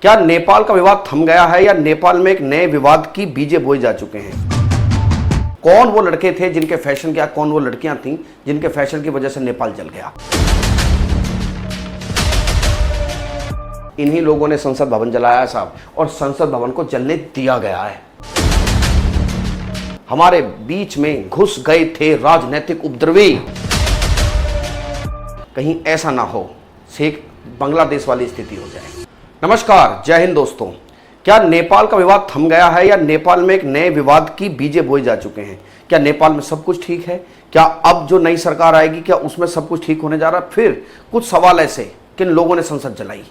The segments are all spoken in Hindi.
क्या नेपाल का विवाद थम गया है या नेपाल में एक नए विवाद की बीजें बोए जा चुके हैं? कौन वो लड़के थे जिनके फैशन क्या, कौन वो लड़कियां थीं जिनके फैशन की वजह से नेपाल जल गया? इन्हीं लोगों ने संसद भवन जलाया है साहब, और संसद भवन को जलने दिया गया है। हमारे बीच में घुस गए थे राजनीतिक उपद्रवी। कहीं ऐसा ना हो शेख बांग्लादेश वाली स्थिति हो जाए। नमस्कार, जय हिंद दोस्तों। क्या नेपाल का विवाद थम गया है या नेपाल में एक नए विवाद की बीजें बोए जा चुके हैं? क्या नेपाल में सब कुछ ठीक है? क्या अब जो नई सरकार आएगी क्या उसमें सब कुछ ठीक होने जा रहा है? फिर कुछ सवाल ऐसे, किन लोगों ने संसद जलाई,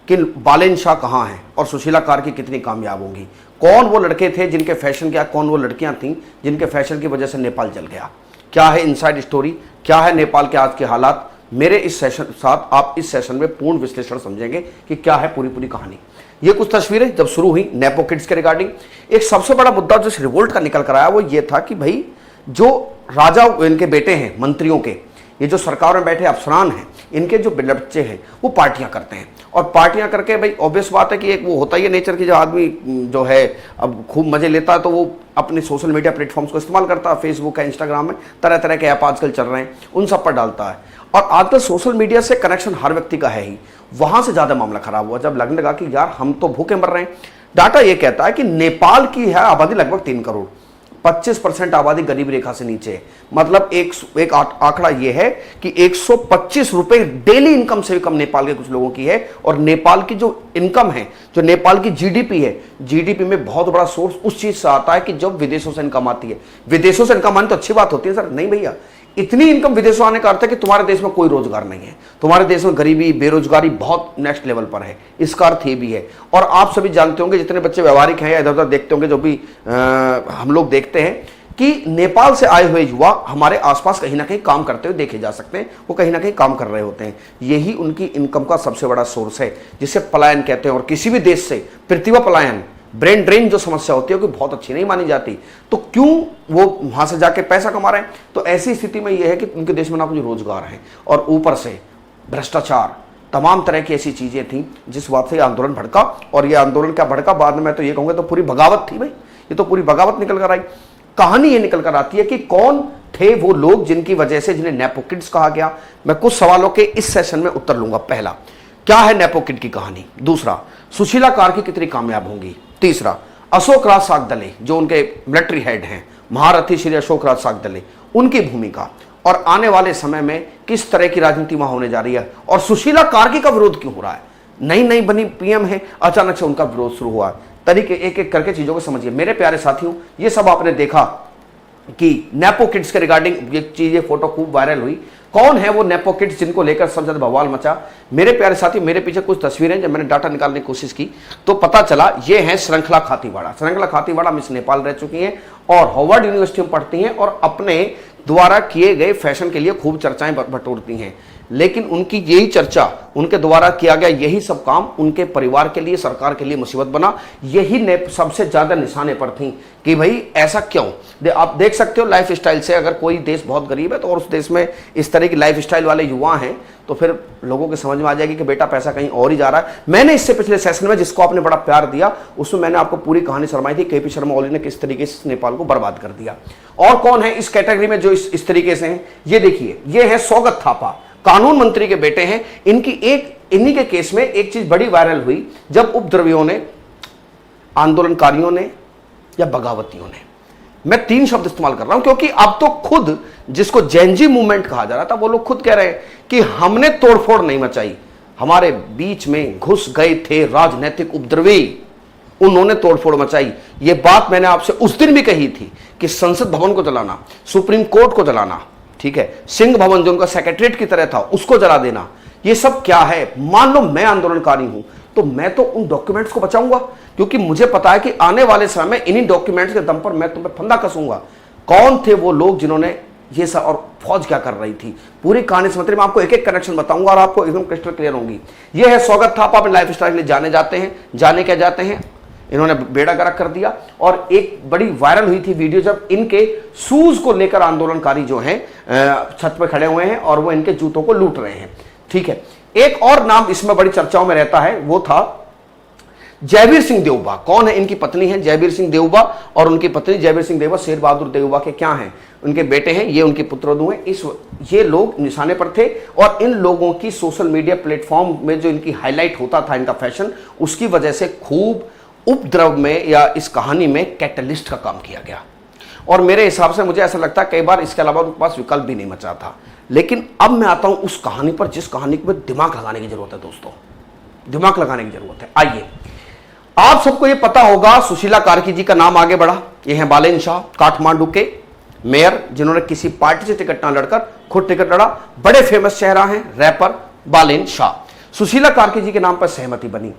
किन बालेन शाह कहाँ हैं और सुशीला कार्की कितनी कामयाब होंगी? कौन वो लड़के थे जिनके फैशन क्या, कौन वो लड़कियां थीं जिनके फैशन की वजह से नेपाल जल गया? क्या है इनसाइड स्टोरी, क्या है नेपाल के आज के हालात? मेरे इस सेशन साथ आप इस सेशन में पूर्ण विश्लेषण समझेंगे कि क्या है पूरी कहानी। ये कुछ तस्वीरें जब शुरू हुई नेपो किड्स के रिगार्डिंग, एक सबसे बड़ा मुद्दा जो इस रिवोल्ट का निकल कर आया वो ये था कि भाई जो राजा इनके बेटे हैं, मंत्रियों के, ये जो सरकार में बैठे अफसरान हैं, इनके जो बच्चे हैं वो पार्टियां करते हैं, और पार्टियां करके भाई ऑब्वियस बात है कि एक वो होता ही है नेचर की, जो आदमी जो है अब खूब मजे लेता है तो वो अपने सोशल मीडिया प्लेटफॉर्म्स को इस्तेमाल करता है। फेसबुक है, इंस्टाग्राम में तरह तरह के ऐप आजकल चल रहे हैं, उन सब पर डालता है। और आजकल सोशल मीडिया से कनेक्शन हर व्यक्ति का है ही, वहां से ज्यादा मामला खराब हुआ जब लगने लगा कि यार हम तो भूखे मर रहे हैं। डाटा ये कहता है कि नेपाल की है आबादी लगभग 3 करोड़, 25% आबादी गरीब रेखा से नीचे है। मतलब एक आंकड़ा यह है कि 125 रुपए डेली इनकम से भी कम नेपाल के कुछ लोगों की है। और नेपाल की जो इनकम है, जो नेपाल की जीडीपी है, जीडीपी में बहुत बड़ा सोर्स उस चीज से आता है कि जब विदेशों से इनकम आती है। विदेशों से इनकम आनी तो अच्छी बात होती है सर, नहीं भैया, इतनी इनकम विदेशों आने का अर्थ है कि तुम्हारे देश में कोई रोजगार नहीं है, तुम्हारे देश में गरीबी बेरोजगारी बहुत नेक्स्ट लेवल पर है, इसका अर्थ ये भी है। और आप सभी जानते होंगे, जितने बच्चे व्यवहारिक हैं या इधर उधर देखते होंगे, जो भी हम लोग देखते हैं कि नेपाल से आए हुए युवा हमारे आसपास कहीं ना कहीं काम करते हुए देखे जा सकते हैं, वो कहीं ना कहीं काम कर रहे होते हैं। यही उनकी इनकम का सबसे बड़ा सोर्स है, जिसे पलायन कहते हैं। और किसी भी देश से प्रतिभा पलायन, ब्रेन ड्रेन जो समस्या होती है, कोई बहुत अच्छी नहीं मानी जाती, तो क्यों वो वहां से जाके पैसा कमा रहे हैं? तो ऐसी स्थिति में यह है कि उनके देश में ना कुछ रोजगार है, और ऊपर से भ्रष्टाचार, तमाम तरह की ऐसी चीजें थी जिस बात से ये आंदोलन भड़का। और ये आंदोलन क्या भड़का, बाद में मैं तो ये कहूंगा तो पूरी बगावत थी भाई, ये तो पूरी बगावत निकल कर आई। कहानी ये निकल कर आती है कि कौन थे वो लोग जिनकी वजह से, जिन्हें नेपो किड्स कहा गया। मैं कुछ सवालों के इस सेशन में उत्तर लूंगा। पहला, क्या है नेपो किड की कहानी? दूसरा, सुशीला कार्की कितनी कामयाब होंगी? तीसरा, अशोक राज सागदले जो उनके मिलिट्री हेड हैं, महारथी श्री अशोक राज सागदले, उनकी भूमिका, और आने वाले समय में किस तरह की राजनीति वहां होने जा रही है। और सुशीला कार्की का विरोध क्यों हो रहा है? नई बनी पीएम है, अचानक से उनका विरोध शुरू हुआ। तरीके एक एक करके चीजों को समझिए मेरे प्यारे साथियों। ये सब आपने देखा कि नेपो किड्स के रिगार्डिंग ये चीज, ये फोटो खूब वायरल हुई। कौन है वो नेपो किड्स जिनको लेकर सब ज्यादा बवाल मचा? मेरे प्यारे साथी, मेरे पीछे कुछ तस्वीरें, जब मैंने डाटा निकालने की कोशिश की तो पता चला ये है श्रृंखला खातीवाड़ा। श्रृंखला खातीवाड़ा मिस नेपाल रह चुकी हैं और हार्वर्ड यूनिवर्सिटी में पढ़ती हैं, और अपने द्वारा किए गए फैशन के लिए खूब चर्चाएं बटोरती हैं। लेकिन उनकी यही चर्चा, उनके द्वारा किया गया यही सब काम उनके परिवार के लिए, सरकार के लिए मुसीबत बना। यही सबसे ज्यादा निशाने पर थी कि भाई ऐसा क्यों। आप देख सकते हो लाइफ स्टाइल से, अगर कोई देश बहुत गरीब है तो और उस देश में इस तरह की लाइफ स्टाइल वाले युवा हैं तो फिर लोगों के समझ में आ जाएगी कि बेटा पैसा कहीं और ही जा रहा है। मैंने इससे पिछले सेशन में, जिसको आपने बड़ा प्यार दिया, उसमें मैंने आपको पूरी कहानी शर्माई थी, केपी शर्मा ओली ने किस तरीके से नेपाल को बर्बाद कर दिया। और कौन है इस कैटेगरी में जो इस तरीके से हैं? ये देखिए, ये है सौगत थापा, कानून मंत्री के बेटे हैं। इन्हीं के केस में एक चीज बड़ी वायरल हुई, जब उपद्रवियों ने, आंदोलनकारियों ने या बगावतियों ने, मैं 3 शब्द इस्तेमाल कर रहा हूं क्योंकि अब तो खुद जिसको जैनजी मूवमेंट कहा जा रहा था, वो लोग खुद कह रहे हैं कि हमने तोड़फोड़ नहीं मचाई, हमारे बीच में घुस गए थे राजनीतिक उपद्रवी, उन्होंने तोड़फोड़ मचाई। ये बात मैंने आपसे उस दिन भी कही थी कि संसद भवन को जलाना, सुप्रीम कोर्ट को जलाना, ठीक है, सिंह भवन जो उनका सेक्रेटरीट की तरह था उसको जला देना, ये सब क्या है? मान लो मैं आंदोलनकारी हूं तो मैं तो उन डॉक्यूमेंट्स को बचाऊंगा, क्योंकि मुझे पता है कि आने वाले समय में इन्हीं डॉक्यूमेंट्स के दम पर मैं तुम्हें फंदा कसूंगा। कौन थे वो लोग जिन्होंने ये सब, और फौज क्या कर रही थी? पूरी कहानी समझते मैं आपको एक एक कनेक्शन बताऊंगा और आपको एकदम क्रिस्टल क्लियर होंगी। ये है सौगत थापा, अपने लाइफ स्टाइल के लिए जाने जाते हैं, जाने क्या जाते हैं, इन्होंने बेड़ा गर्क कर दिया। और एक बड़ी वायरल हुई थी वीडियो जब इनके शूज को लेकर आंदोलनकारी जो हैं छत पर खड़े हुए हैं और वो इनके जूतों को लूट रहे हैं, ठीक है। एक और नाम इसमें बड़ी चर्चाओं में रहता है, वो था जयवीर सिंह देवबा कौन है? इनकी पत्नी है जयवीर सिंह देवबा, और उनकी पत्नी जयवीर सिंह देवबा शेर बहादुर देवबा के क्या हैं? उनके बेटे हैं, ये उनके पुत्रवधू हैं। ये लोग निशाने पर थे, और इन लोगों की सोशल मीडिया प्लेटफॉर्म में जो इनकी हाईलाइट होता था, इनका फैशन, उसकी वजह से खूब उपद्रव में या इस कहानी में कैटलिस्ट का काम किया गया। और मेरे हिसाब से मुझे ऐसा लगता है कई बार इसके अलावा उनके पास विकल्प भी नहीं बचा था। लेकिन अब मैं आता हूं उस कहानी पर जिस कहानी में दिमाग लगाने की जरूरत है दोस्तों, दिमाग लगाने की जरूरत है। आइए, आप सबको यह पता होगा सुशीला कार्की जी का नाम आगे बढ़ा। ये हैं बालेन शाह, काठमांडू के मेयर, जिन्होंने किसी पार्टी से टिकट ना लड़कर खुद टिकट लड़ा। बड़े फेमस चेहरा हैं रैपर बालेन शाह। सुशीला कार्की जी के नाम पर सहमति बनी।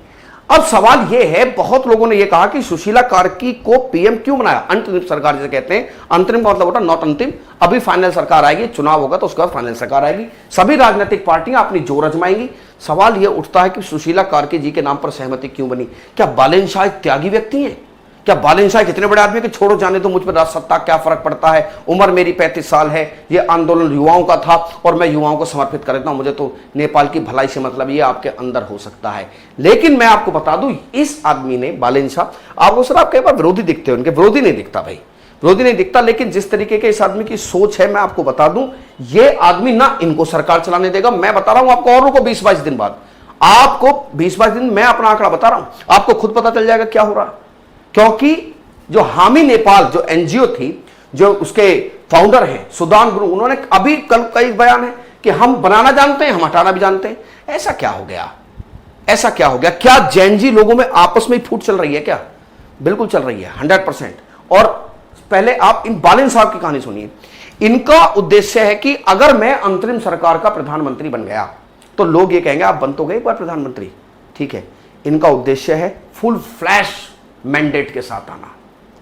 अब सवाल यह है, बहुत लोगों ने यह कहा कि सुशीला कार्की को पीएम क्यों बनाया? अंतरिम सरकार जिसे कहते हैं, अंतरिम का मतलब होता है नॉट अंतिम, अभी फाइनल सरकार आएगी, चुनाव होगा तो उसके बाद फाइनल सरकार आएगी, सभी राजनीतिक पार्टियां अपनी जोर आजमाएंगी। सवाल यह उठता है कि सुशीला कार्की जी के नाम पर सहमति क्यों बनी? क्या बालेन शाह एक त्यागी व्यक्ति हैं? क्या बालेन शाह कितने बड़े आदमी कि छोड़ो जाने तो मुझ पर राज सत्ता क्या फर्क पड़ता है, उम्र मेरी 35 साल है, ये आंदोलन युवाओं का था और मैं युवाओं को समर्पित कर देता हूं, मुझे तो नेपाल की भलाई से मतलब, ये आपके अंदर हो सकता है। लेकिन मैं आपको बता दूं, इस आदमी ने, बालेन शाह, आपको सर आप कई बार विरोधी दिखते हो, उनके विरोधी नहीं दिखता भाई, विरोधी नहीं दिखता, लेकिन जिस तरीके के इस आदमी की सोच है, मैं आपको बता दूं, ये आदमी ना इनको सरकार चलाने देगा। मैं बता रहा हूं आपको, और को 20-22 दिन बाद, आपको 20-22 दिन, मैं अपना आंकड़ा बता रहा हूं, आपको खुद पता चल जाएगा क्या हो रहा। क्योंकि जो हामी नेपाल जो एनजीओ थी, जो उसके फाउंडर हैं सुदान गुरुंग, उन्होंने अभी कल कई बयान है कि हम बनाना जानते हैं, हम हटाना भी जानते हैं। ऐसा क्या हो गया? ऐसा क्या हो गया? क्या जैनजी लोगों में आपस में फूट चल रही है क्या? बिल्कुल चल रही है, 100%। और पहले आप इन बालेन साहब की कहानी सुनिए। इनका उद्देश्य है कि अगर मैं अंतरिम सरकार का प्रधानमंत्री बन गया तो लोग ये कहेंगे आप बन तो गए एक बार प्रधानमंत्री, ठीक है। इनका उद्देश्य है फुल फ्लैश मैंडेट के साथ आना,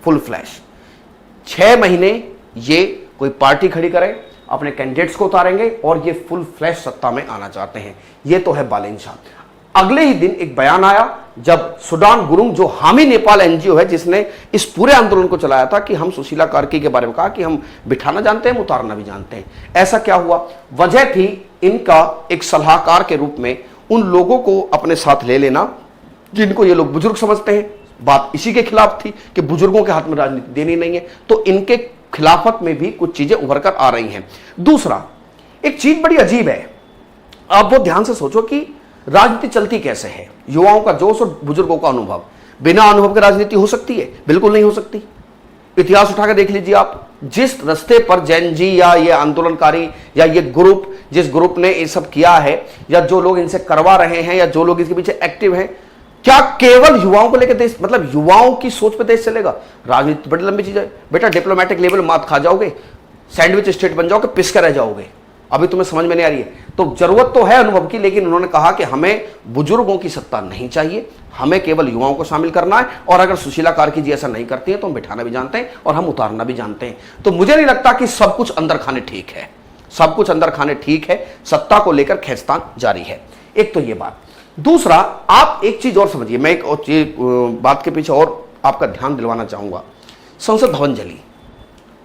फुल फ्लैश। 6 महीने ये कोई पार्टी खड़ी करें, अपने कैंडिडेट्स को उतारेंगे और ये फुल फ्लैश सत्ता में आना चाहते हैं। ये तो है बालेन शाह। अगले ही दिन एक बयान आया जब सुदान गुरुंग, जो हामी नेपाल एनजीओ है जिसने इस पूरे आंदोलन को चलाया था, कि हम सुशीला कार्की के बारे में कहा कि हम बिठाना जानते हैं, उतारना भी जानते हैं। ऐसा क्या हुआ? वजह थी इनका एक सलाहकार के रूप में उन लोगों को अपने साथ ले लेना जिनको ये लोग बुजुर्ग समझते हैं। बात इसी के खिलाफ थी कि बुजुर्गों के हाथ में राजनीति देनी नहीं है, तो इनके खिलाफत में भी कुछ चीजें उभर कर आ रही हैं। दूसरा, एक चीज बड़ी अजीब है, आप वो ध्यान से सोचो कि राजनीति चलती कैसे है। युवाओं का जोश और बुजुर्गों का अनुभव, बिना अनुभव के राजनीति हो सकती है? बिल्कुल नहीं हो सकती। इतिहास उठाकर देख लीजिए आप, जिस रास्ते पर जैन जी या ये आंदोलनकारी या ये ग्रुप, जिस ग्रुप ने ये सब किया है, या जो लोग इनसे करवा रहे हैं, या जो लोग इसके पीछे एक्टिव हैं, क्या केवल युवाओं को लेकर देश, मतलब युवाओं की सोच पे देश चलेगा? राजनीति बड़ी लंबी चीज है बेटा, डिप्लोमेटिक लेवल मात खा जाओगे, सैंडविच स्टेट बन जाओगे, पिस कर रह जाओगे। अभी तुम्हें समझ में नहीं आ रही है। तो जरूरत तो है अनुभव की, लेकिन उन्होंने कहा कि हमें बुजुर्गों की सत्ता नहीं चाहिए, हमें केवल युवाओं को शामिल करना है, और अगर सुशीला कार्की जी ऐसा नहीं करती है तो हम बिठाना भी जानते हैं और हम उतारना भी जानते हैं। तो मुझे नहीं लगता कि सब कुछ अंदर खाने ठीक है, सब कुछ अंदर खाने ठीक है, सत्ता को लेकर खींचतान जारी है। एक तो ये बात। दूसरा, आप एक चीज और समझिए, मैं एक और बात के पीछे और आपका ध्यान दिलवाना चाहूंगा। संसद भवन जली,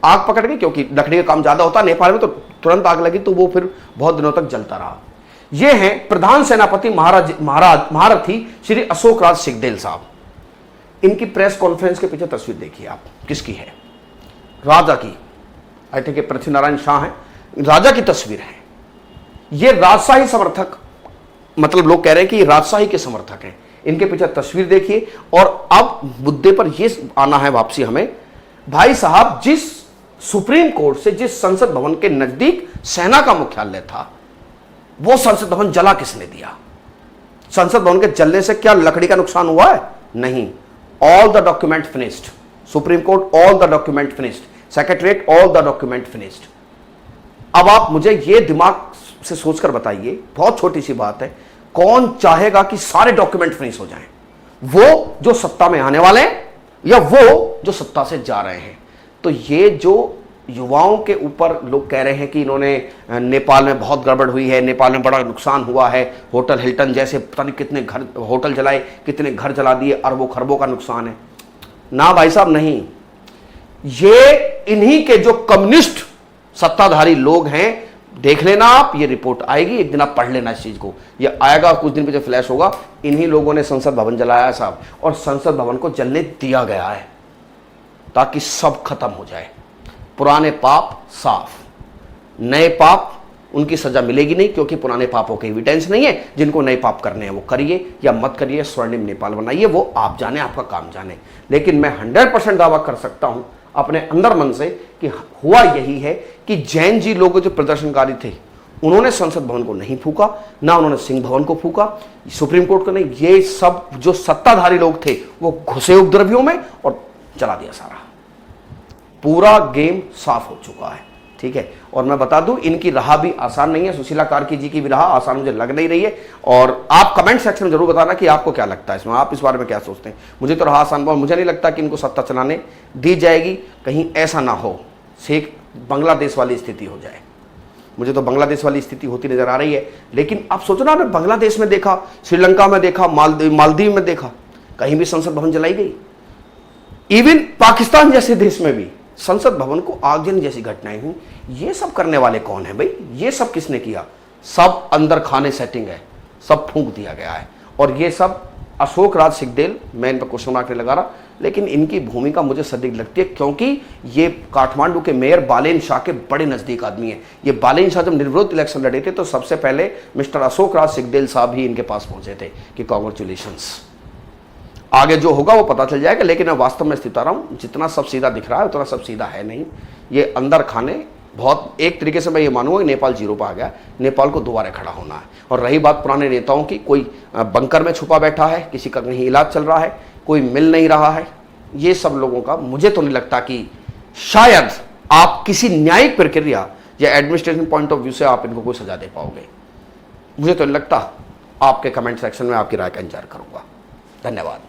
आग पकड़ गई, क्योंकि लकड़ी का काम ज्यादा होता है नेपाल में, तो तुरंत आग लगी, तो वो फिर बहुत दिनों तक जलता रहा। ये हैं प्रधान सेनापति महारथी श्री अशोक राज सिंहदेल साहब। इनकी प्रेस कॉन्फ्रेंस के पीछे तस्वीर देखिए आप, किसकी है? राजा की, आई थिंक पृथ्वी नारायण शाह है, राजा की तस्वीर है। ये राजशाही समर्थक, मतलब लोग कह रहे हैं कि ये राजशाही के समर्थक हैं। इनके पीछे तस्वीर देखिए। और अब मुद्दे पर यह आना है वापसी हमें, भाई साहब, जिस सुप्रीम कोर्ट से, जिस संसद भवन के नजदीक सेना का मुख्यालय था, वो संसद भवन जला किसने दिया? संसद भवन के जलने से क्या लकड़ी का नुकसान हुआ है? नहीं। All the document finished, supreme court, all the document finished, secretariat, all the document finished. अब आप मुझे ये दिमाग से सोचकर बताइए, बहुत छोटी सी बात है, कौन चाहेगा कि सारे डॉक्यूमेंट फिनिश हो जाएं? वो जो सत्ता में आने वाले हैं या वो जो सत्ता से जा रहे हैं? तो ये जो युवाओं के ऊपर लोग कह रहे हैं कि इन्होंने नेपाल में बहुत गड़बड़ हुई है, नेपाल में बड़ा नुकसान हुआ है, होटल हिल्टन जैसे पता नहीं कितने घर, होटल जलाए, कितने घर जला दिए, अरबों खरबों का नुकसान है। ना भाई साहब, नहीं। ये इन्हीं के जो कम्युनिस्ट सत्ताधारी लोग हैं, देख लेना आप, ये रिपोर्ट आएगी एक दिन, आप पढ़ लेना इस चीज को, ये आएगा कुछ दिन पीछे फ्लैश होगा। इन्हीं लोगों ने संसद भवन जलाया है साहब, और संसद भवन को जलने दिया गया है ताकि सब खत्म हो जाए। पुराने पाप साफ, नए पाप उनकी सजा मिलेगी नहीं, क्योंकि पुराने पापों के एविडेंस नहीं है। जिनको नए पाप करने हैं वो करिए या मत करिए, स्वर्णिम नेपाल बनाइए, वो आप जाने, आपका काम जाने। लेकिन मैं 100% दावा कर सकता हूं अपने अंदर मन से कि हुआ यही है कि जैन जी लोग जो प्रदर्शनकारी थे, उन्होंने संसद भवन को नहीं फूका, ना उन्होंने सिंह भवन को फूका, सुप्रीम कोर्ट को नहीं। ये सब जो सत्ताधारी लोग थे वो घुसे उपद्रवियों में और चला दिया सारा। पूरा गेम साफ हो चुका है, ठीक है। और मैं बता दूं, इनकी राह भी आसान नहीं है, सुशीला कार्की जी की भी राह आसान मुझे लग नहीं रही है। और आप कमेंट सेक्शन में जरूर बताना कि आपको क्या लगता है इसमें, आप इस बारे में क्या सोचते हैं। मुझे तो राह आसान, और मुझे नहीं लगता कि इनको सत्ता चलाने दी जाएगी। कहीं ऐसा ना हो शेख बांग्लादेश वाली स्थिति हो जाए। मुझे तो बांग्लादेश वाली स्थिति होती नजर आ रही है। लेकिन आप सोचो ना, बांग्लादेश में देखा, श्रीलंका में देखा, मालदीव में देखा, कहीं भी संसद भवन जलाई गई। इवन पाकिस्तान जैसे देश में भी संसद भवन को आगजनी जैसी घटनाएं हुई। ये सब करने वाले कौन है भाई? ये सब किसने किया? सब अंदर खाने सेटिंग है, सब फूंक दिया गया है। और ये सब अशोक राज सिकदेल, मैं इन पर क्वेश्चन मार्क नहीं लगा रहा, लेकिन इनकी भूमिका मुझे सटीक लगती है, क्योंकि ये काठमांडू के मेयर बालेन शाह के बड़े नजदीक आदमी है। ये बालेन शाह जब निर्विरोध इलेक्शन लड़े थे तो सबसे पहले मिस्टर अशोक राज सिकदेल साहब ही इनके पास पहुंचे थे कि कांग्रेचुलेशंस। आगे जो होगा वो पता चल जाएगा। लेकिन मैं वास्तव में स्थित आ रहा हूं, जितना सब सीधा दिख रहा है उतना सब सीधा है नहीं। ये अंदर खाने बहुत, एक तरीके से मैं ये मानूंगा कि नेपाल जीरो पर आ गया, नेपाल को दोबारा खड़ा होना है। और रही बात पुराने नेताओं की, कोई बंकर में छुपा बैठा है, किसी का कहीं इलाज चल रहा है, कोई मिल नहीं रहा है, ये सब लोगों का मुझे तो नहीं लगता कि शायद आप किसी न्यायिक प्रक्रिया या एडमिनिस्ट्रेशन पॉइंट ऑफ व्यू से आप इनको कोई सजा दे पाओगे। मुझे तो नहीं लगता। आपके कमेंट सेक्शन में आपकी राय का इंतजार करूंगा। धन्यवाद।